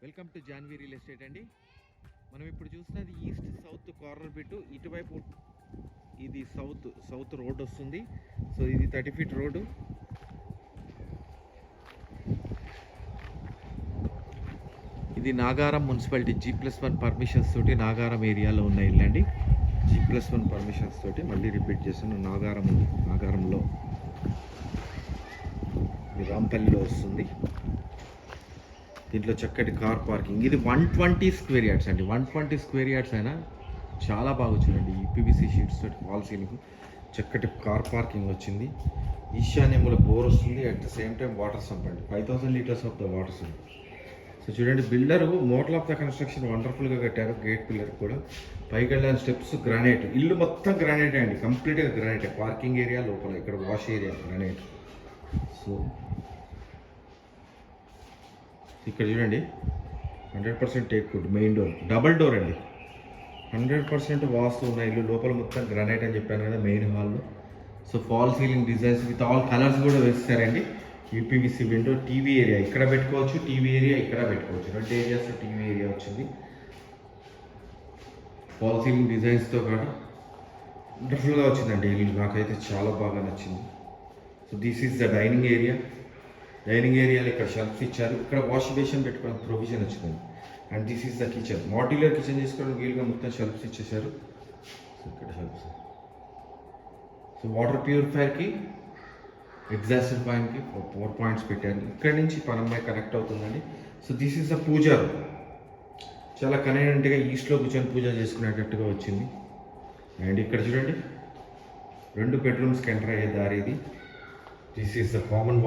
Welcome to Janhvi real estate అండి. మనం ఇప్పుడు చూస్తున్నది ఈస్ట్ సౌత్ కార్నర్ బిట్టు. ఇటువైపు ఇది సౌత్ రోడ్ వస్తుంది. సో ఇది 30 ఫీట్ రోడ్డు. ఇది నాగారం మున్సిపాలిటీ G+1 పర్మిషన్స్ తోటి నాగారం ఏరియాలో ఉన్న ఇల్లు అండి. G+1 పర్మిషన్స్ తోటి మళ్ళీ రిపీట్ చేస్తున్నాను. నాగారంలో రాంపల్లిలో వస్తుంది. దీంట్లో చక్కటి కార్ పార్కింగ్. ఇది 120 స్క్వేర్ యార్డ్స్ అండి. 120 స్క్వేర్ యార్డ్స్ అయినా చాలా బాగా వచ్చిందండి. ఈ PVC షీట్స్ తోటి వాల్ సీలింగ్, చక్కటి కార్ పార్కింగ్ వచ్చింది. ఈశాన్యముల బోర్ వస్తుంది. At the same time water sump అండి. 5000 litres of the water sump. So చూడండి, builder model of the construction వండర్ఫుల్గా కట్టారు. గేట్ పిల్లర్ కూడా పైకి వెళ్ళిన స్టెప్స్ గ్రానైట్. ఇల్లు మొత్తం గ్రానైట్ అండి, కంప్లీట్గా గ్రానైట్. పార్కింగ్ ఏరియా లోపల, ఇక్కడ వాష్ ఏరియా గ్రానైట్. సో ఇక్కడ చూడండి, 100% teak wood. Main door double door అండి. 100% వాస్తు ఉన్న ఇల్లు. లోపల మొత్తం గ్రానైట్ అని చెప్పాను కదా మెయిన్ హాల్లో. So fall ceiling designs with all colours కూడా వేస్తారండి. UPVC window. టీవీ ఏరియా ఇక్కడ పెట్టుకోవచ్చు, టీవీ ఏరియా ఇక్కడ పెట్టుకోవచ్చు. 2 ఏరియాస్ టీవీ ఏరియా వచ్చింది. ఫాల్ సీలింగ్ డిజైన్స్తో కూడా వండర్ఫుల్గా వచ్చిందండి ఇల్లు. నాకైతే చాలా బాగా నచ్చింది. So this is the dining area. Dining ఏరియాలో ఇక్కడ షెల్ఫ్స్ ఇచ్చారు. ఇక్కడ వాష్ బేసిన్ పెట్టుకోవడానికి ప్రొవిజన్ వచ్చింది. And this is the kitchen. Modular kitchen చేసుకోవడానికి వీలుగా మొత్తం షెల్ఫ్స్ ఇచ్చేసారు. సో ఇక్కడ షెల్ఫ్స్. సో వాటర్ ప్యూరిఫైర్కి, ఎగ్జాస్ట్ పాయింట్కి 4 పాయింట్స్ పెట్టారు. ఇక్కడ నుంచి పనమ్మాయి కనెక్ట్ అవుతుందండి. సో దిస్ ఈజ్ ద పూజ. చాలా కన్వీనియంట్గా ఈస్ట్లో కూర్చొని పూజ చేసుకునేటట్టుగా వచ్చింది. అండ్ ఇక్కడ చూడండి, 2 బెడ్రూమ్స్కి ఎంటర్ అయ్యే దారి ఇది. దిస్ ఈజ్ ద కామన్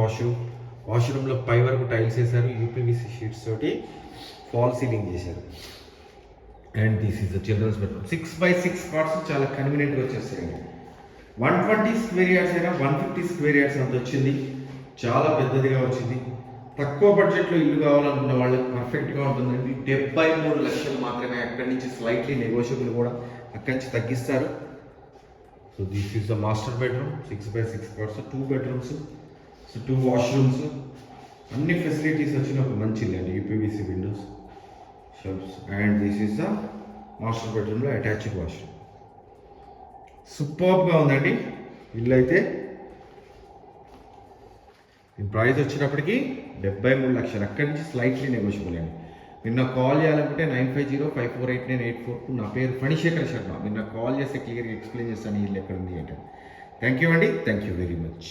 వాష్రూమ్లో పై వరకు టైల్స్ వేశారు. UPVC షీట్స్ తోటి ఫాల్ సీలింగ్ చేశారు. And this is the children's bedroom. 6x6 cards చాలా కన్వీనియంట్గా వచ్చేస్తాయండి. 120 స్క్వేర్ యార్డ్స్ అయినా 150 స్క్వేర్ యార్డ్స్ అంత వచ్చింది. చాలా పెద్దదిగా వచ్చింది. తక్కువ బడ్జెట్లో ఇల్లు కావాలనుకున్న వాళ్ళకి పర్ఫెక్ట్గా ఉంటుందండి. 73 లక్షలు మాత్రమే. అక్కడి నుంచి స్లైట్లీ నెగోషియబుల్ కూడా అక్కడి నుంచి తగ్గిస్తారు. So this is the master bedroom. 6x6 cards, 2 bedrooms, so 2 washrooms, అన్ని ఫెసిలిటీస్ వచ్చిన ఒక మంచి ఇల్లు అండి. UPVC Windows, shelves. And this is the master బెడ్రూమ్లో అటాచ్డ్ వాష్రూమ్. సూపర్గా ఉందండి ఇల్లు అయితే. దీని ప్రైస్ వచ్చినప్పటికీ 73 లక్షలు. అక్కడి నుంచి స్లైట్లీ నెగోషియబుల్ అండి. మీరు నాకు కాల్ చేయాలనుకుంటే 9505489842. నా పేరు ఫణిశేఖర్ శర్మ. మీరు నాకు కాల్ చేస్తే క్లియర్గా ఎక్స్ప్లెయిన్ చేస్తాను ఇల్లు ఎక్కడ ఉంది అంటే. థ్యాంక్ యూ అండి. Thank you very much.